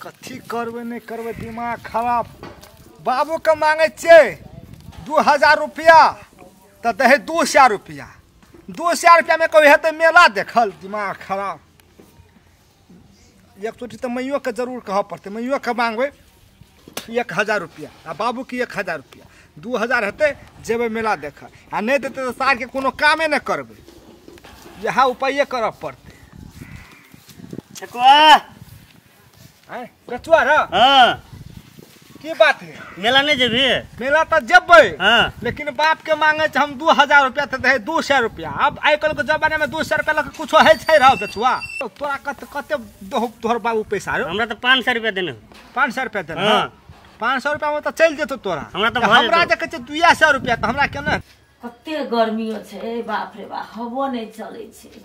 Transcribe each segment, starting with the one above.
कथी करबे नहीं करबे दिमाग खराब। बाबू के मांगे छे 2000 रुपया तो दे 200 रुपया। 200 रुपया में कोई हेते मेला देखल। दिमाग खराब। एक चोटी तो मैयो के जरूर कह पड़ते। मैयो के मांगबे 1000 रुपया आ बाबू की 1000 रुपया। 2000 हेते जेबे मेला देख आ नहीं देते तो सार के कोनो कामे नहीं करबे। यह उपाय करब पड़ते। हैं कचुआ रे हां की बात है? मेला नहीं जेबी? मेला तो जेबे हां लेकिन बाप के मांगे छ हम 2000 रुपया तो दे 200 रुपया। अब आजकल के जमाने में 200 रुपया लग कुछ है छै रहो कचुआ। तोरा कते तोहर बाबू पैसा रे? हमरा तो 500 रुपया देने। 500 रुपया देने? हां 500 रुपया में तो चल जेतो तोरा। हमरा देखे छ 200 रुपया तो हमरा केना? कते गर्मी छै बाप रे बा। हवो नहीं चले छै।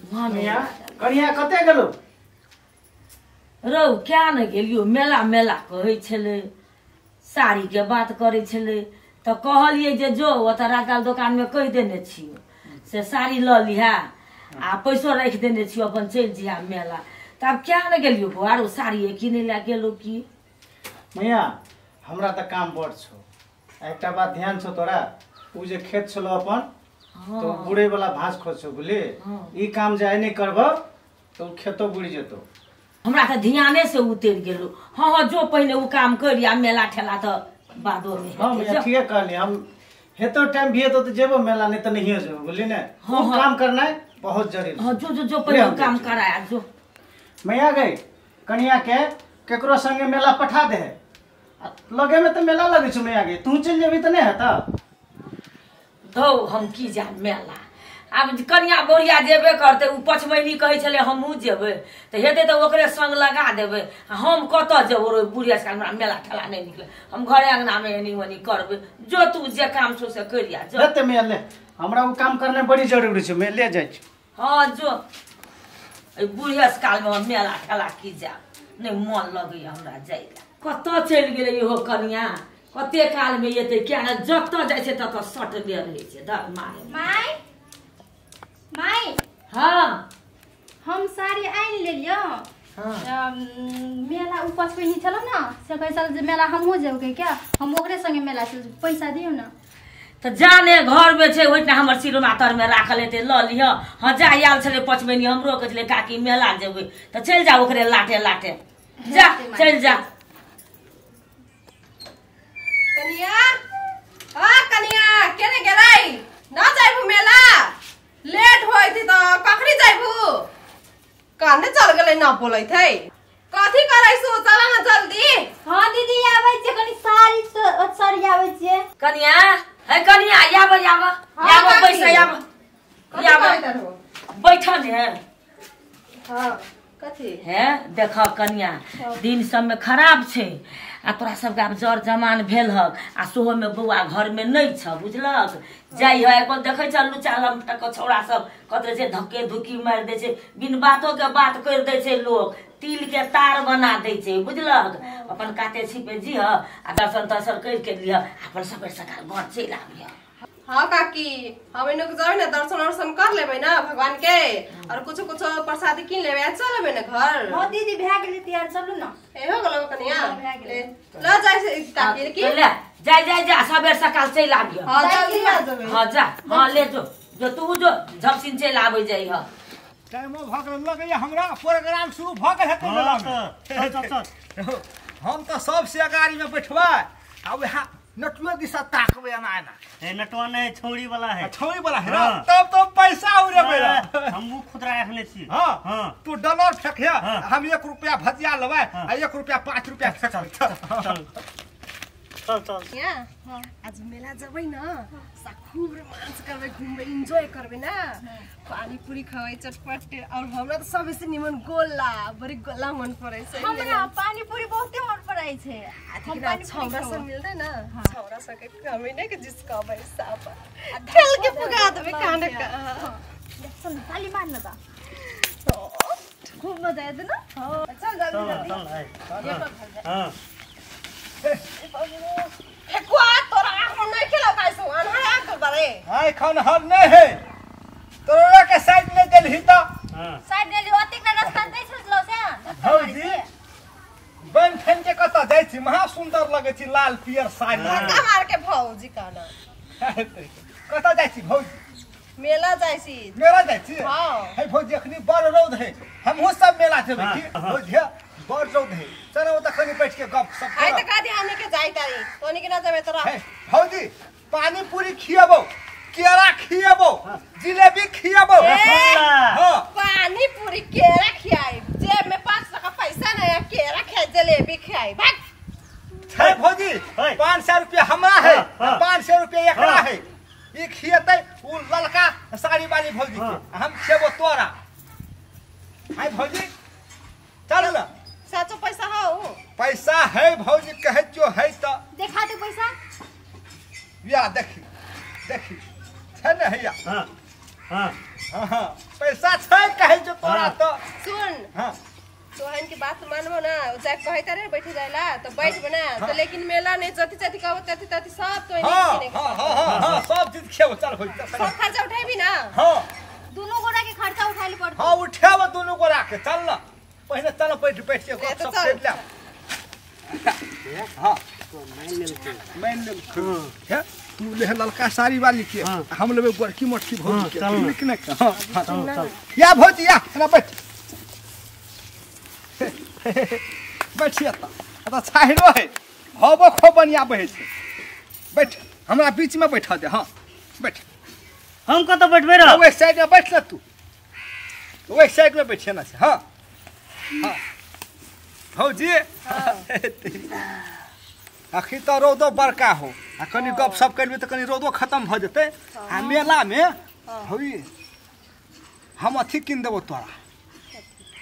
मानिया कनिया कते गेलो? रौ क्या न गेलियो मेला मेला कहै छले। साड़ी के बात करे छले तो कहलिए जे जो ओतऽ राकाल दुकान में कह देने छियो से साड़ी ल लिहा आ पैसो रख देने छियो अपन चल जिया मेला। तब क्या न गेलियो बुआरो साड़ी किने ला गेलो की? मैया हमरा त काम बड़ छो। एकटा बात ध्यान छो तोरा उ जे खेत छलो अपन तो बुढ़े वाला भांस खोजो बुझली। ई काम जे नहीं करबो तो खेतो बुढ़ जेतो। हमरा त ध्याने से उतर गेलो। हां हां जो पहले उ काम करिया मेला ठेला त बादो में। हां मैया ठीक कहली। हम हेतो टाइम भी तो जेबो मेला नहीं तो नहीं जेबो बुझली ने। काम करना है बहुत जरूरी। हां जो जो जो पहले काम कराया जो। मैया गई कनिया के केकरो संगे मेला पठा दे। लगे में तो मेला लगे छ। मैया गई तू चल जेबी त नहीं हता धौ हम की जा मेला। अब कन्या बोरिया जेबे करते उ पछमैनी कहे छले हमहू जेबे त हेते त ओकरे संग लगा देबे। हम कत जेबो रो बुढ़िया से हमरा मेला ठेला नहीं निकले। हम घरे अंगना में एनी वनी करबे। जो तू जे काम छो से करिया जो। लेते मैया ले हमरा उ काम करने बड़ी जरूरी छ। मैं ले जाय छी। हां जो ए बुढ़िया से काल में मेला ठेला की जा नहीं मन लगे हमरा जाइला। कत चल गेले इहो कन्या कते काल में एते क्या न जत जाय छे तत सट ले रहे छे धर मारे। माई माई हां हम साड़ी आइन लेलियो। हां मेला उपस पे ही चलो ना से कैसा जे मेला हमहू जेबे क्या? हम ओकरे संगे मेला चल पैसा दियो ना। तो जाने घर में छे ओइटा हमर सिरोना तर में राखल हेते ल लिह। हां जा आयल छले पचमैनी हमरो कहले काकी मेला जेबे त चल जा ओकरे लाटे लाटे जा चल जा। कनिया कनिया केने गेलै? ना जाइबू मेला? लेट होई थी तो कखरी जाइबू? काने चल गेलै ना बोलै थे। कथी करैसु चल ना जल्दी। हां दीदी आबै छे कनी साड़ी आबै छे। कनिया है कनिया आबो पैसा आबो बैठल है। हां कथी है देख कनिया दिन सब में खराब छे आ तोरा सब के जर जमान भेल हक आ सोहो में बौआ घर में नहीं छ बुझलक। जाई है को देखे छ लुचा लमटक छौड़ा सब कतरे से धक्के धुकी मार दे छे बिन बातो के बात कर दे छे लोग। तिल के तार बना दे छे बुझलक। अपन काते छिपे जी आ दर्शन तर्शन कर के लिया अपन सबर सकार घर चल आबिया। हाँ काकी हम इन जाए ना दर्शन वर्शन कर लेबे ना भगवान के और कुछ कुछ प्रसाद किन लेबे चल लेबे ना घर। हां दीदी भए गेलै तैयार चलू ना। ए हो गेलो कनिया ल जाय से काकी की ले जा जा सबर सकाल चल आबिया। हां जल्दी आ जेबे। हां जा हां ले जो तू जो झपसिन चल आबै जाई ह। टाइमो भ गेल लगे हमरा प्रोग्राम शुरू भ गेल हेतै मेला में। हम तो सबसे अगाड़ी में बैठबा अब यहां नटुआ दिशा ताकबे ना ना। ए नटवा नहीं छौड़ी वाला है। छौड़ी वाला है ना तब तो पैसा उड़े बेरा। हमहू खुदरा रखने छी। हां हां तू डॉलर फेंकिया हम 1 रुपया भजिया लेबै आ 1 रुपया 5 रुपया चल चल चल चल या हां आज मेला जबै ना खूब रोमांस करबे घूमबे एंजॉय करबे ना। पानी पूरी खावे चटपट और हमरा तो सबसे निमन गोला बड़ी गोला मन पड़े छे। हमरा पानी पूरी बहुते मन पड़ै छे। हम पानी छौरा सब मिलते ना छौरा सब के कमी नहीं के जिसका पैसा पर ठेल के पुगा देबे काने का। चल ताली मार ना ता खूब मजा आए ना। हां चल जल्दी जल्दी हां फेकुआ तोरा हम नहीं खिला कैसो अनहार आके बारे। हाय खान हर नहीं है तोरा के साइड में देलही त। साइड ले ओतिक ना रास्ता नहीं छलो से। भौजी छी महा सुंदर लगे छी लाल पियर साड़ी हमार के भौजी का ना कतऽ जाइ छी भौजी मेला जाइ छी मेला जाइ छी हाँ। हे भौजी अखनी बड़ रौद है हमहू सब मेला जेबै की भौजी बड़ रौद है चलो ओतऽ कनी बैठ के गप सब आई करब। त का ध्यान के जाई तारी तोनी के ना जाबे तोरा हे, भौजी पानी पूरी खियाबो केरा खियाबो जिलेबी खियाबो हाँ पानी पूरी केरा खियाई जेब में 5 टका पैसा नहीं है केरा खाए जलेबी खाई भाग है भौजी है। 500 रुपया हमरा है हाँ। 500 रुपया एकरा हाँ। है ई खियतै उ ललका साड़ी वाली भौजी के हम खेबो तोरा है भौजी चल ना साचो पैसा हो पैसा है भौजी कहे जो है तो देखा दे पैसा या देखी देखी है ना हैया हाँ हाँ हाँ हाँ पैसा छै कहे जो तोरा हाँ। तो सुन हाँ तोहन की बात मानबो ना जाय कहता रे बैठ जाइला तो बैठ बना तो लेकिन मेला नहीं जति जति कहबो तति तति सब तो हाँ नहीं हाँ हाँ हाँ सब चीज खेबो चल भौजी चल सब खर्चा उठाई ना हाँ दोनों गोरा के खर्चा उठा ली पड़ता हाँ उठाव दोनों को राख चल ना पहले चलो बैठ बैठ के ले तो सब चल। खेल ले हाँ मैं ले है तू ले ललका साड़ी वाली के हम लेबे गोरकी मोटकी भौजी के चल ना। ठीक ने हां हां या भौजी या ना बैठ बैठिए त छाहिरो है हबो खोबनिया बहे छै बैठ हमरा बीच में बैठा दे हां बैठ हम कतऽ बैठबे रे वो एक साइड में बैठ ना तू वो एक साइड में बैठे ना से हाँ हाँ भौजी आखिर तो रौदो बड़का हो आ कनी गप सप करबे तो कनी रौदो खत्म भ जेतै आ मेला में हई हम अथी किन देबो तोरा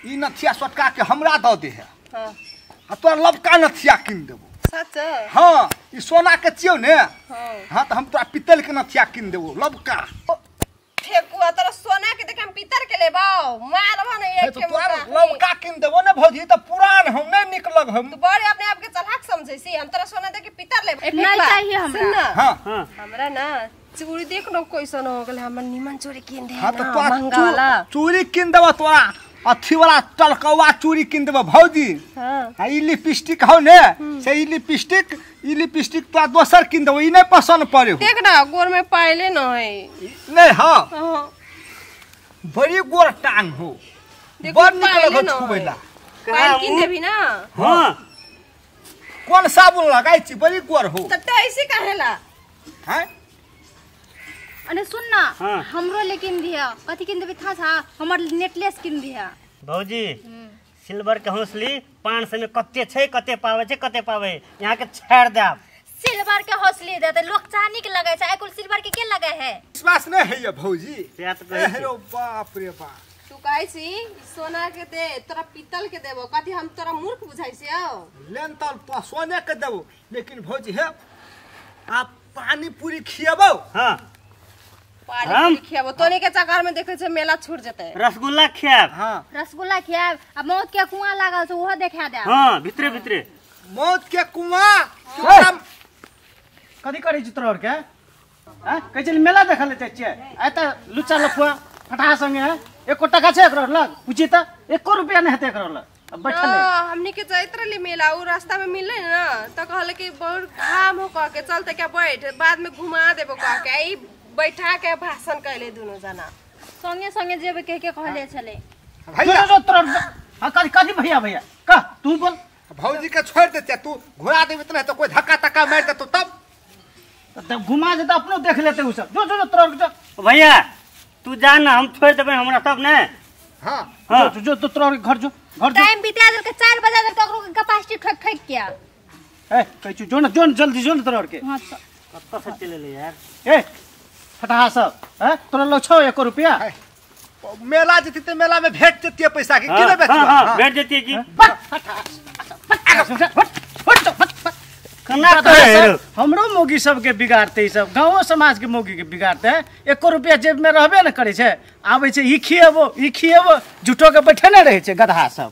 ई नथिया सोटका के हमरा दऽ दे है हां आ तोरा लबका नथिया किन देबो सच हाँ ई सोना के छियौ ने हां हाँ तो हम तोरा पित्तल के नथिया किन देबो लबका फेकुआ तोरा सोना के देख हम पीतर के लेबो मारबो नहीं है एक तो के तोरा मुका लबका किन देबो ने भौजी तो पुरान हम नहीं निकलग हम तू बड़े अपने आप के चलाक समझै छी हम तोरा सोना दे के पीतर लेबो नहीं चाहिए हमरा। हाँ हाँ हमरा ना चूड़ी देख लो कैसन हो गेल हमर निमन चूड़ी किन दे हाँ तो ना, तोरा महंगा वाला चूड़ी किन देबो तोरा अथी वाला टलकवा चूड़ी किन देबो भौजी हां आ ई लिपस्टिक हौ ने से ई लिपस्टिक तोरा दोसर किन देबो ई नहीं पसंद पड़े हो देख ना गोर में पायले न है नहीं हाँ हां बड़ी गोर टांग हो देखो बड़ निकल पायले हो न छुबैला पायल किन देबी ना हाँ कौन साबुन लगाई छी बड़ी गोर हो त ऐसे कहेला हैं अने सुन ना हाँ। हमरो लेकिन दिया कथी किन देबे था हमर नेकलेस किन दिया भौजी सिल्वर के हौसली 500 में कते छै कते पावे छै कते पावे यहाँ के छाड़ देब सिल्वर के हौसली दे लोग चांदी के लगे छै कुल सिल्वर के के लगे है विश्वास नहीं है ये भौजी से तो कहै अरे बाप रे बाप तू कहै छी सोना के दे तोरा पीतल के देबो कथी हम तोरा मूर्ख बुझाइ छियौ लेंतल तो सोने के देबो लेकिन भौजी है आप पानी पूरी खियाबो हाँ पानी हम? पूरी खियाबो तोनी के चक्कर में देखे छै मेला छूट जेतै रसगुल्ला खायब हाँ रसगुल्ला खियाब आ मौत के कुआं लागल छै ओहो देखा दे हाँ भितरे भितरे मौत के कुआं कथी करै छी तोरा और के हैं कहै छी मेला देखल ले छियै आ त लुच्चा लफुआ फटा संगे है एको टका छै एकरो लग पूछी त 1 रुपया नहीं हेतै एकरो लग अब बैठल है ना हमनी के जाइत रहली मेला उ रास्ता में मिले ना त कहले कि बहुत घाम हो कह के चलते क्या बैठ बाद में घुमा देबो कह के ई बैठा के भाषण कहले दोनों जना संगे संगे जेबे कह के कहले छले भैया जो तोरा हां कथी कथी भैया भैया का तू बोल भौजी के छोड़ देते तू घुरा देबे तो नहीं तो कोई धक्का तक्का मार दे तो तब तब घुमा दे तो अपनो देख लेते उ सब जो जो तोरा जो भैया तू जा ना हम छोड़ देबे हमरा तब ने हाँ हाँ जो तो तोरा घर जो टाइम बिता दल के 4 बजे तक ककरो के कैपेसिटी ठक ठक किया ए कहै छी जो ना जल्दी जो ना तोरा और के हां कत्ता से चले ले यार ए फटा सब हैं तोरा लग छौ 1 रुपया मेला जती तो मेला में भेट देती पैसा की हाँ, किलो बेचबा हाँ, हाँ। बैठ जाती है जी हट कना कहे हमरो मोगी सबके बिगाड़ते ई सब गाँव समाज के मोगी के बिगाड़ते हैं 1 रुपया जेब में रहबे न करे छै आबै छै ई खिएबो झूठो के बैठे न रहे छै गधा सब